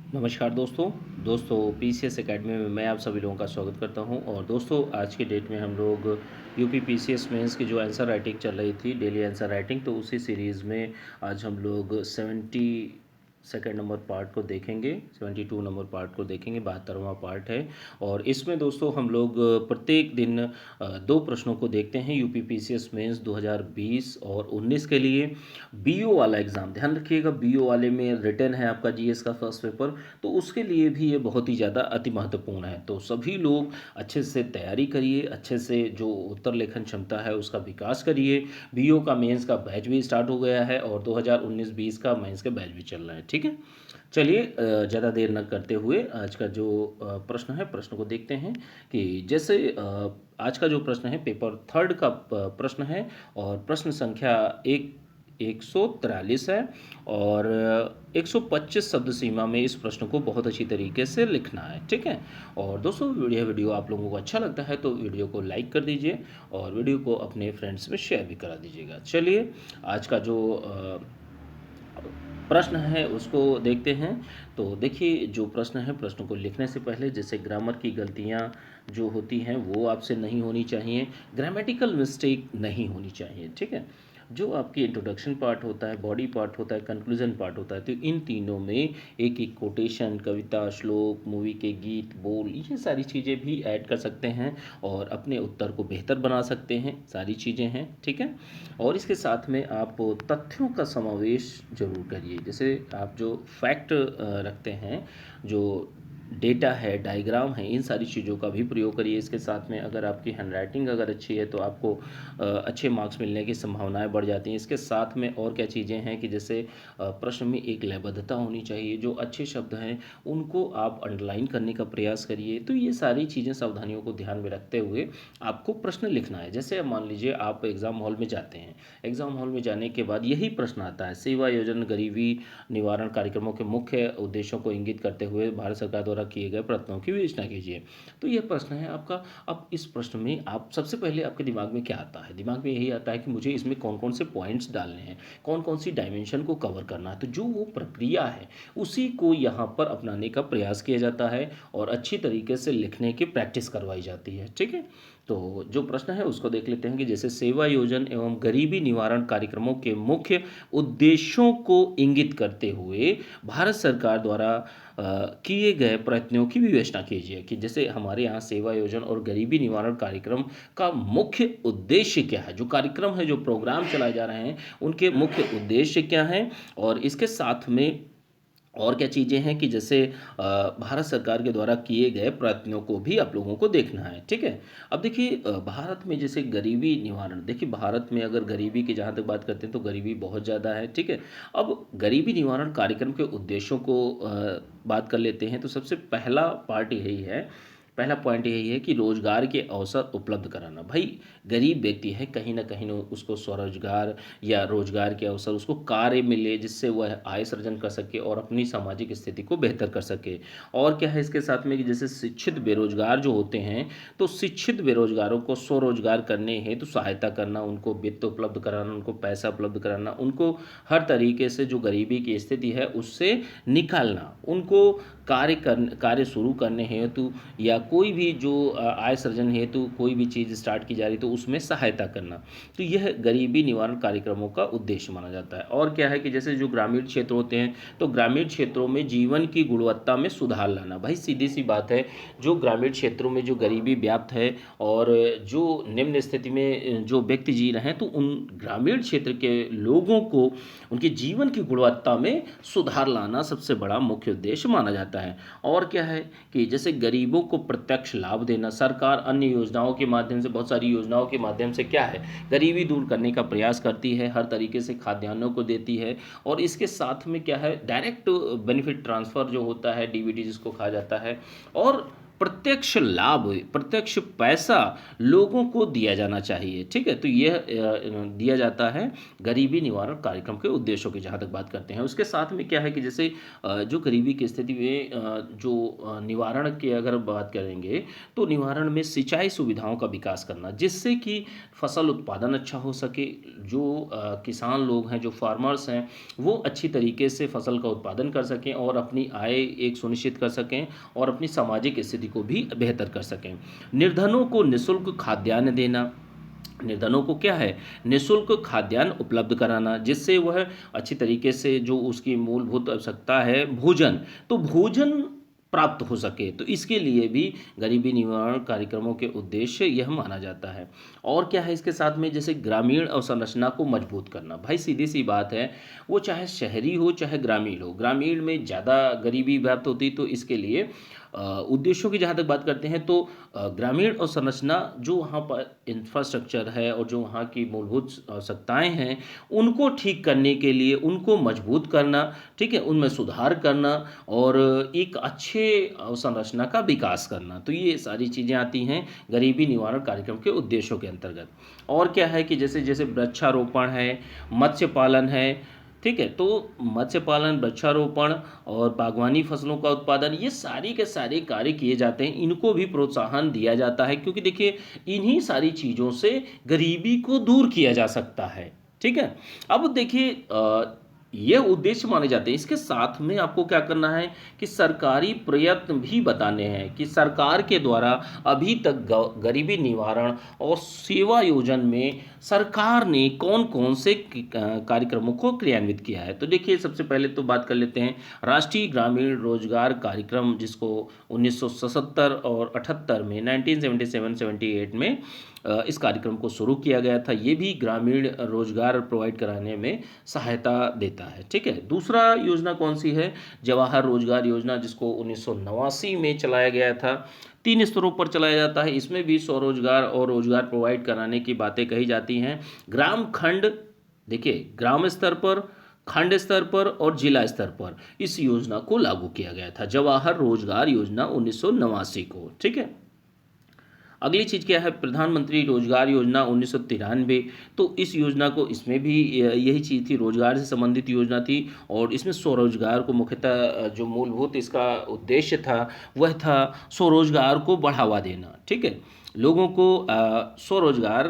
नमस्कार दोस्तों PCS academy में मैं आप सभी लोगों का स्वागत करता हूं। और दोस्तों आज के डेट में हम लोग यूपी पीसीएस मेंस की जो आंसर राइटिंग चल रही थी, डेली आंसर राइटिंग, तो उसी सीरीज़ में आज हम लोग 72 नंबर पार्ट को देखेंगे, 72 नंबर पार्ट को देखेंगे, 72वां पार्ट है। और इसमें दोस्तों हम लोग प्रत्येक दिन दो प्रश्नों को देखते हैं यूपी पीसीएस मेंस 2020 और 19 के लिए। बीओ वाला एग्ज़ाम ध्यान रखिएगा, बीओ वाले में रिटन है आपका जीएस का फर्स्ट पेपर, तो उसके लिए भी ये बहुत ही ज़्यादा अति महत्वपूर्ण है। तो सभी लोग अच्छे से तैयारी करिए, अच्छे से जो उत्तर लेखन क्षमता है उसका विकास करिए। बीओ का मेंस का बैच भी स्टार्ट हो गया है और 2019-20 का मेंस का बैच भी चल रहा है। ठीक है, चलिए ज़्यादा देर न करते हुए आज का जो प्रश्न है, प्रश्न को देखते हैं। कि जैसे आज का जो प्रश्न है पेपर थर्ड का प्रश्न है और प्रश्न संख्या 143 है और 125 शब्द सीमा में इस प्रश्न को बहुत अच्छी तरीके से लिखना है। ठीक है, और दोस्तों वीडियो आप लोगों को अच्छा लगता है तो वीडियो को लाइक कर दीजिए और वीडियो को अपने फ्रेंड्स में शेयर भी करा दीजिएगा। चलिए आज का जो प्रश्न है उसको देखते हैं। तो देखिए जो प्रश्न है, प्रश्न को लिखने से पहले जैसे ग्रामर की गलतियां जो होती हैं वो आपसे नहीं होनी चाहिए, ग्रामेटिकल मिस्टेक नहीं होनी चाहिए। ठीक है, जो आपकी इंट्रोडक्शन पार्ट होता है, बॉडी पार्ट होता है, कंक्लूजन पार्ट होता है, तो इन तीनों में एक एक कोटेशन, कविता, श्लोक, मूवी के गीत, बोल, ये सारी चीज़ें भी ऐड कर सकते हैं और अपने उत्तर को बेहतर बना सकते हैं। सारी चीज़ें हैं, ठीक है। और इसके साथ में आप तथ्यों का समावेश जरूर करिए। जैसे आप जो फैक्ट रखते हैं, जो डेटा है, डायग्राम है, इन सारी चीज़ों का भी प्रयोग करिए। इसके साथ में अगर आपकी हैंडराइटिंग अगर अच्छी है तो आपको अच्छे मार्क्स मिलने की संभावनाएं बढ़ जाती हैं। इसके साथ में और क्या चीज़ें हैं कि जैसे प्रश्न में एक लयबद्धता होनी चाहिए, जो अच्छे शब्द हैं उनको आप अंडरलाइन करने का प्रयास करिए। तो ये सारी चीज़ें, सावधानियों को ध्यान में रखते हुए आपको प्रश्न लिखना है। जैसे अब मान लीजिए आप एग्ज़ाम हॉल में जाते हैं, एग्ज़ाम हॉल में जाने के बाद यही प्रश्न आता है, सेवा योजना गरीबी निवारण कार्यक्रमों के मुख्य उद्देश्यों को इंगित करते हुए भारत सरकार द्वारा किए गए प्रयत्नों की विवेचना कीजिए। तो यह प्रश्न है आपका। अब इस प्रश्न में आप सबसे पहले आपके दिमाग में क्या आता है? दिमाग में यही आता है कि मुझे इसमें कौन कौन से पॉइंट्स डालने हैं, कौन कौन सी डायमेंशन को कवर करना है। तो जो वो प्रक्रिया है उसी को यहाँ पर अपनाने का प्रयास किया जाता है और अच्छी तरीके से लिखने की प्रैक्टिस करवाई जाती है। ठीक है, तो जो प्रश्न है उसको देख लेते हैं कि जैसे सेवा योजना एवं गरीबी निवारण कार्यक्रमों के मुख्य उद्देश्यों को इंगित करते हुए भारत सरकार द्वारा किए गए प्रयत्नों की विवेचना कीजिए। कि जैसे हमारे यहाँ सेवा योजना और गरीबी निवारण कार्यक्रम का मुख्य उद्देश्य क्या है, जो कार्यक्रम है, जो प्रोग्राम चलाए जा रहे हैं, उनके मुख्य उद्देश्य क्या हैं। और इसके साथ में और क्या चीज़ें हैं कि जैसे भारत सरकार के द्वारा किए गए प्रयत्नों को भी आप लोगों को देखना है। ठीक है, अब देखिए भारत में जैसे गरीबी निवारण, देखिए भारत में अगर गरीबी की जहाँ तक बात करते हैं तो गरीबी बहुत ज़्यादा है। ठीक है, अब गरीबी निवारण कार्यक्रम के उद्देश्यों को बात कर लेते हैं। तो सबसे पहला पार्ट यही है, पहला पॉइंट यही है कि रोजगार के अवसर उपलब्ध कराना। भाई गरीब व्यक्ति है, कहीं ना कहीं उसको स्वरोजगार या रोजगार के अवसर, उसको कार्य मिले जिससे वह आय सृजन कर सके और अपनी सामाजिक स्थिति को बेहतर कर सके। और क्या है इसके साथ में कि जैसे शिक्षित बेरोजगार जो होते हैं, तो शिक्षित बेरोजगारों को स्वरोजगार करने हेतु सहायता करना, उनको वित्त उपलब्ध कराना, उनको पैसा उपलब्ध कराना, उनको हर तरीके से जो गरीबी की स्थिति है उससे निकालना, उनको कार्य शुरू करने हेतु या कोई भी जो आय सृजन हेतु कोई भी चीज़ स्टार्ट की जा रही तो उसमें सहायता करना। तो यह गरीबी निवारण कार्यक्रमों का उद्देश्य माना जाता है। और क्या है कि जैसे जो ग्रामीण क्षेत्र होते हैं, तो ग्रामीण क्षेत्रों में जीवन की गुणवत्ता में सुधार लाना। भाई सीधी सी बात है, जो ग्रामीण क्षेत्रों में जो गरीबी व्याप्त है और जो निम्न स्थिति में जो व्यक्ति जी रहे हैं, तो उन ग्रामीण क्षेत्र के लोगों को उनके जीवन की गुणवत्ता में सुधार लाना सबसे बड़ा मुख्य उद्देश्य माना जाता है। और क्या है कि जैसे गरीबों को प्रत्यक्ष लाभ देना, सरकार अन्य योजनाओं के माध्यम से, बहुत सारी योजनाओं के माध्यम से क्या है, गरीबी दूर करने का प्रयास करती है, हर तरीके से खाद्यान्नों को देती है। और इसके साथ में क्या है, डायरेक्ट बेनिफिट ट्रांसफ़र जो होता है, डीबीटी जिसको कहा जाता है, और प्रत्यक्ष लाभ, प्रत्यक्ष पैसा लोगों को दिया जाना चाहिए। ठीक है, तो यह दिया जाता है गरीबी निवारण कार्यक्रम के उद्देश्यों की जहाँ तक बात करते हैं। उसके साथ में क्या है कि जैसे जो गरीबी की स्थिति में जो निवारण की अगर बात करेंगे, तो निवारण में सिंचाई सुविधाओं का विकास करना, जिससे कि फसल उत्पादन अच्छा हो सके। जो किसान लोग हैं, जो फार्मर्स हैं, वो अच्छी तरीके से फसल का उत्पादन कर सकें और अपनी आय एक सुनिश्चित कर सकें और अपनी सामाजिक स्थिति को भी बेहतर कर सकें। निर्धनों को निःशुल्क खाद्यान्न देना, निर्धनों को क्या है, निःशुल्क खाद्यान्न उपलब्ध कराना, जिससे वह अच्छी तरीके से जो उसकी मूलभूत आवश्यकता है भोजन, तो भोजन प्राप्त हो सके। तो इसके लिए भी गरीबी निवारण कार्यक्रमों के उद्देश्य यह माना जाता है। और क्या है इसके साथ में, जैसे ग्रामीण अवसंरचना को मजबूत करना। भाई सीधी सी बात है, वो चाहे शहरी हो चाहे ग्रामीण हो, ग्रामीण में ज़्यादा गरीबी व्याप्त होती, तो इसके लिए उद्देश्यों की जहाँ तक बात करते हैं, तो ग्रामीण और संरचना जो वहाँ पर इंफ्रास्ट्रक्चर है और जो वहाँ की मूलभूत आवश्यकताएं हैं, उनको ठीक करने के लिए उनको मजबूत करना, ठीक है, उनमें सुधार करना और एक अच्छे अवसंरचना का विकास करना। तो ये सारी चीज़ें आती हैं गरीबी निवारण कार्यक्रम के उद्देश्यों के अंतर्गत। और क्या है कि जैसे जैसे वृक्षारोपण है, मत्स्य पालन है, ठीक है, तो मत्स्य पालन, वृक्षारोपण और बागवानी फसलों का उत्पादन, ये सारी के सारे कार्य किए जाते हैं। इनको भी प्रोत्साहन दिया जाता है, क्योंकि देखिए इन्हीं सारी चीज़ों से गरीबी को दूर किया जा सकता है। ठीक है, अब देखिए ये उद्देश्य माने जाते हैं। इसके साथ में आपको क्या करना है कि सरकारी प्रयत्न भी बताने हैं कि सरकार के द्वारा अभी तक गरीबी निवारण और सेवा योजन में सरकार ने कौन कौन से कार्यक्रमों को क्रियान्वित किया है। तो देखिए सबसे पहले तो बात कर लेते हैं राष्ट्रीय ग्रामीण रोजगार कार्यक्रम, जिसको 1977 और 78 में 1977-78 में इस कार्यक्रम को शुरू किया गया था। ये भी ग्रामीण रोजगार प्रोवाइड कराने में सहायता देता है। ठीक है, दूसरा योजना कौन सी है, जवाहर रोजगार योजना, जिसको 1989 में चलाया गया था। 3 स्तरों पर चलाया जाता है। इसमें भी स्वरोजगार और रोजगार प्रोवाइड कराने की बातें कही जाती हैं। ग्राम खंड, देखिए ग्राम स्तर पर, खंड स्तर पर और जिला स्तर पर इस योजना को लागू किया गया था, जवाहर रोजगार योजना 1989 को। ठीक है, अगली चीज़ क्या है, प्रधानमंत्री रोजगार योजना 1993। तो इस योजना को, इसमें भी यही चीज़ थी, रोजगार से संबंधित योजना थी और इसमें स्वरोजगार को मुख्यतः जो मूलभूत इसका उद्देश्य था वह था स्वरोजगार को बढ़ावा देना। ठीक है, लोगों को स्वरोजगार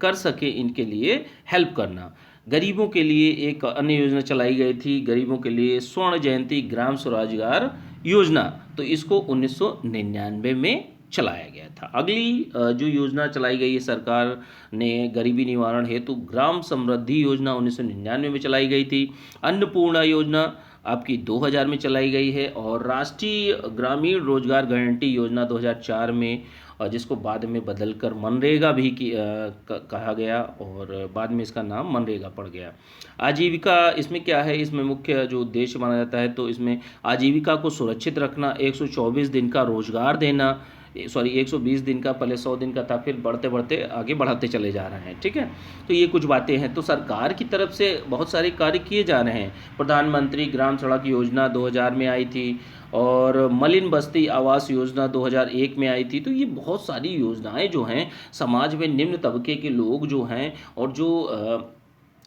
कर सके, इनके लिए हेल्प करना। गरीबों के लिए एक अन्य योजना चलाई गई थी, गरीबों के लिए स्वर्ण जयंती ग्राम स्वरोजगार योजना, तो इसको 1999 में चलाया गया था। अगली जो योजना चलाई गई है सरकार ने गरीबी निवारण हेतु, ग्राम समृद्धि योजना 1999 में चलाई गई थी। अन्नपूर्णा योजना आपकी 2000 में चलाई गई है और राष्ट्रीय ग्रामीण रोजगार गारंटी योजना 2004 में, जिसको बाद में बदलकर मनरेगा भी कहा गया और बाद में इसका नाम मनरेगा पड़ गया। आजीविका, इसमें क्या है, इसमें मुख्य जो उद्देश्य माना जाता है, तो इसमें आजीविका को सुरक्षित रखना, 124 दिन का रोजगार देना, 120 दिन का, पहले 100 दिन का था, फिर बढ़ते बढ़ते आगे बढ़ाते चले जा रहे हैं। ठीक है, तो ये कुछ बातें हैं। तो सरकार की तरफ से बहुत सारे कार्य किए जा रहे हैं। प्रधानमंत्री ग्राम सड़क योजना 2000 में आई थी और मलिन बस्ती आवास योजना 2001 में आई थी। तो ये बहुत सारी योजनाएं जो हैं समाज में निम्न तबके के लोग जो हैं और जो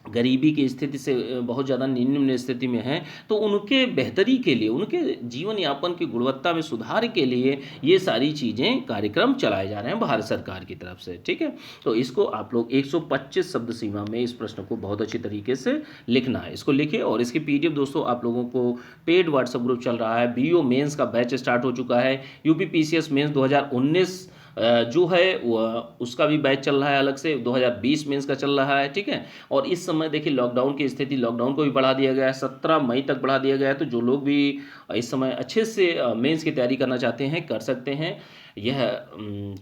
गरीबी की स्थिति से बहुत ज़्यादा निम्न स्थिति में हैं, तो उनके बेहतरी के लिए, उनके जीवन यापन की गुणवत्ता में सुधार के लिए ये सारी चीज़ें, कार्यक्रम चलाए जा रहे हैं भारत सरकार की तरफ से। ठीक है, तो इसको आप लोग 125 शब्द सीमा में इस प्रश्न को बहुत अच्छी तरीके से लिखना है। इसको लिखिए और इसकी PDF दोस्तों आप लोगों को पेड व्हाट्सएप ग्रुप चल रहा है। BO मेंस का बैच स्टार्ट हो चुका है। UP PCS मेंस 2019 जो है उसका भी बैच चल रहा है अलग से, 2020 मेंस का चल रहा है। ठीक है, और इस समय देखिए लॉकडाउन की स्थिति, लॉकडाउन को भी बढ़ा दिया गया है, 17 मई तक बढ़ा दिया गया है। तो जो लोग भी इस समय अच्छे से मेंस की तैयारी करना चाहते हैं कर सकते हैं। यह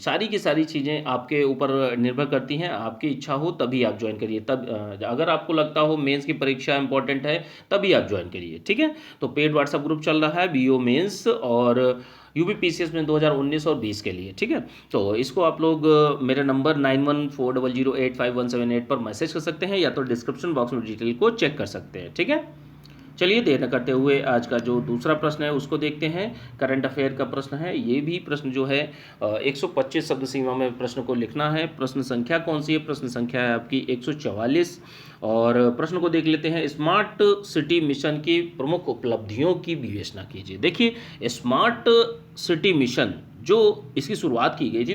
सारी की सारी चीज़ें आपके ऊपर निर्भर करती हैं, आपकी इच्छा हो तभी आप ज्वाइन करिए। तब अगर आपको लगता हो मेंस की परीक्षा इंपॉर्टेंट है तभी आप ज्वाइन करिए। ठीक है, तो पेड व्हाट्सएप ग्रुप चल रहा है BO मेंस और UP PCS में 2019 और 20 के लिए। ठीक है, तो इसको आप लोग मेरा नंबर 9140085178 पर मैसेज कर सकते हैं या तो डिस्क्रिप्शन बॉक्स में डिटेल को चेक कर सकते हैं। ठीक है, चलिए देर न करते हुए आज का जो दूसरा प्रश्न है उसको देखते हैं। करंट अफेयर का प्रश्न है। ये भी प्रश्न जो है 125 शब्द सीमा में प्रश्न को लिखना है। प्रश्न संख्या कौन सी है? प्रश्न संख्या है आपकी 144। और प्रश्न को देख लेते हैं। स्मार्ट सिटी मिशन की प्रमुख उपलब्धियों की विवेचना कीजिए। देखिए, स्मार्ट सिटी मिशन जो इसकी शुरुआत की गई थी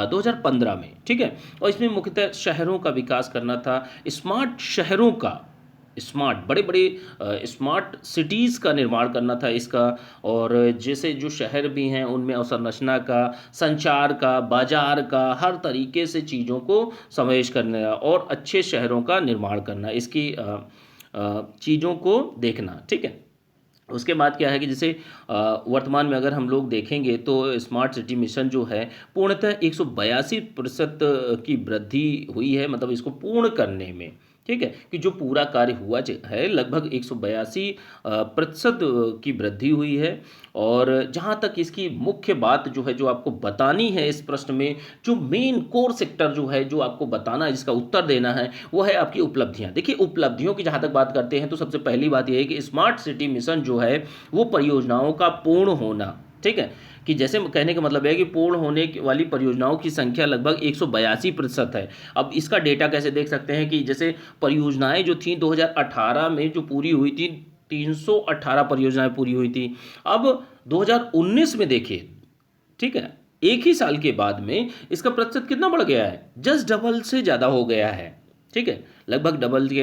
2015 में, ठीक है, और इसमें मुख्यतः शहरों का विकास करना था। स्मार्ट शहरों का, स्मार्ट बड़े बड़े स्मार्ट सिटीज़ का निर्माण करना था इसका। और जैसे जो शहर भी हैं उनमें अवसंरचना का, संचार का, बाजार का, हर तरीके से चीज़ों को समावेश करना और अच्छे शहरों का निर्माण करना, इसकी चीज़ों को देखना, ठीक है। उसके बाद क्या है कि जैसे वर्तमान में अगर हम लोग देखेंगे तो स्मार्ट सिटी मिशन जो है पूर्णतः 182% की वृद्धि हुई है, मतलब इसको पूर्ण करने में, ठीक है, कि जो पूरा कार्य हुआ है लगभग 182% की वृद्धि हुई है। और जहाँ तक इसकी मुख्य बात जो है जो आपको बतानी है इस प्रश्न में, जो मेन कोर सेक्टर जो है जो आपको बताना है, जिसका उत्तर देना है, वो है आपकी उपलब्धियाँ। देखिए, उपलब्धियों की जहाँ तक बात करते हैं तो सबसे पहली बात यह है कि स्मार्ट सिटी मिशन जो है वो परियोजनाओं का पूर्ण होना, ठीक है, कि जैसे कहने का मतलब है कि पूर्ण होने वाली परियोजनाओं की संख्या लगभग 182% है। अब इसका डेटा कैसे देख सकते हैं कि जैसे परियोजनाएं जो थी 2018 में जो पूरी हुई थी, 318 परियोजनाएं पूरी हुई थी। अब 2019 में देखिए, ठीक है, एक ही साल के बाद में इसका प्रतिशत कितना बढ़ गया है? जस्ट डबल से ज़्यादा हो गया है, ठीक है, लगभग डबल के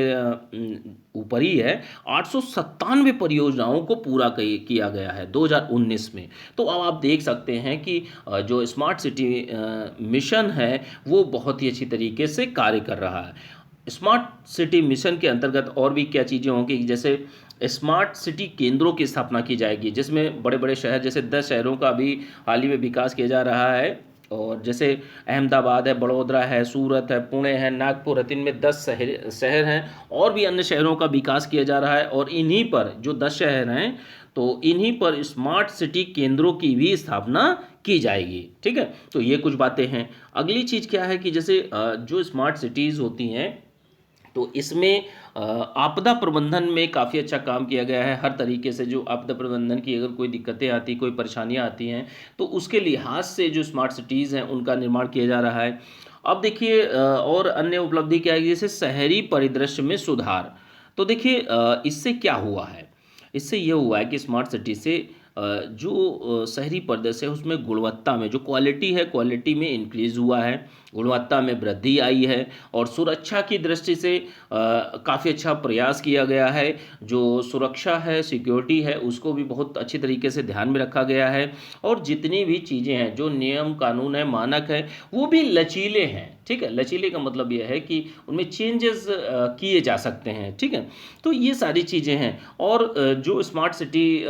ऊपर ही है। 897 परियोजनाओं को पूरा किया गया है 2019 में। तो अब आप देख सकते हैं कि जो स्मार्ट सिटी मिशन है वो बहुत ही अच्छी तरीके से कार्य कर रहा है। स्मार्ट सिटी मिशन के अंतर्गत और भी क्या चीज़ें होंगी, जैसे स्मार्ट सिटी केंद्रों की स्थापना की जाएगी, जिसमें बड़े बड़े शहर, जैसे 10 शहरों का अभी हाल ही में विकास किया जा रहा है। और जैसे अहमदाबाद है, बड़ौदा है, सूरत है, पुणे है, नागपुर है, इनमें 10 शहर हैं। और भी अन्य शहरों का विकास किया जा रहा है। और इन्हीं पर जो 10 शहर हैं तो इन्हीं पर स्मार्ट सिटी केंद्रों की भी स्थापना की जाएगी, ठीक है। तो ये कुछ बातें हैं। अगली चीज़ क्या है कि जैसे जो स्मार्ट सिटीज़ होती हैं तो इसमें आपदा प्रबंधन में काफ़ी अच्छा काम किया गया है। हर तरीके से जो आपदा प्रबंधन की अगर कोई दिक्कतें आती, कोई परेशानियां आती हैं तो उसके लिहाज से जो स्मार्ट सिटीज़ हैं उनका निर्माण किया जा रहा है। अब देखिए, और अन्य उपलब्धि क्या है, जैसे शहरी परिदृश्य में सुधार। तो देखिए, इससे क्या हुआ है? इससे ये हुआ है कि स्मार्ट सिटी से जो शहरी परिदृश्य है उसमें गुणवत्ता में जो क्वालिटी है, क्वालिटी में इंक्रीज़ हुआ है, गुणवत्ता में वृद्धि आई है। और सुरक्षा की दृष्टि से काफ़ी अच्छा प्रयास किया गया है। जो सुरक्षा है, सिक्योरिटी है, उसको भी बहुत अच्छी तरीके से ध्यान में रखा गया है। और जितनी भी चीज़ें हैं, जो नियम कानून है, मानक है, वो भी लचीले हैं, ठीक है। लचीले का मतलब यह है कि उनमें चेंजेस किए जा सकते हैं, ठीक है। तो ये सारी चीज़ें हैं। और जो स्मार्ट सिटी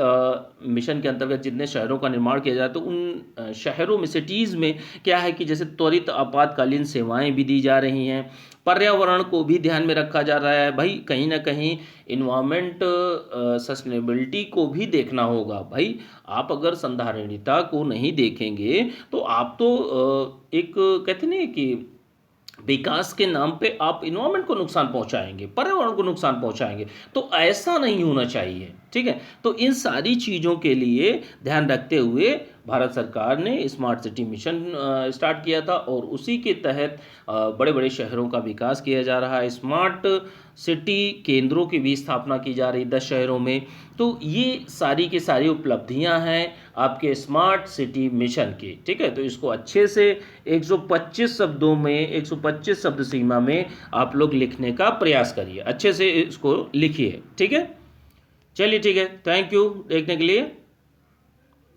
मिशन के अंतर्गत जितने शहरों का निर्माण किया जाए तो उन शहरों में, सिटीज़ में क्या है कि जैसे त्वरित आपातकालीन सेवाएं भी दी जा रही हैं। पर्यावरण को भी ध्यान में रखा जा रहा है। भाई कहीं ना कहीं इन्वायरमेंट सस्टेनेबिलिटी को भी देखना होगा। भाई आप अगर संधारणीयता को नहीं देखेंगे तो आप तो एक कहते नहीं कि विकास के नाम पे आप इन्वायरमेंट को नुकसान पहुंचाएंगे, पर्यावरण को नुकसान पहुंचाएंगे। तो ऐसा नहीं होना चाहिए, ठीक है। तो इन सारी चीज़ों के लिए ध्यान रखते हुए भारत सरकार ने स्मार्ट सिटी मिशन स्टार्ट किया था और उसी के तहत बड़े बड़े शहरों का विकास किया जा रहा है। स्मार्ट सिटी केंद्रों की भी स्थापना की जा रही 10 शहरों में। तो ये सारी की सारी उपलब्धियां हैं आपके स्मार्ट सिटी मिशन की, ठीक है। तो इसको अच्छे से 125 शब्दों में, 125 शब्द सीमा में आप लोग लिखने का प्रयास करिए। अच्छे से इसको लिखिए, ठीक है। चलिए, ठीक है, थैंक यू देखने के लिए।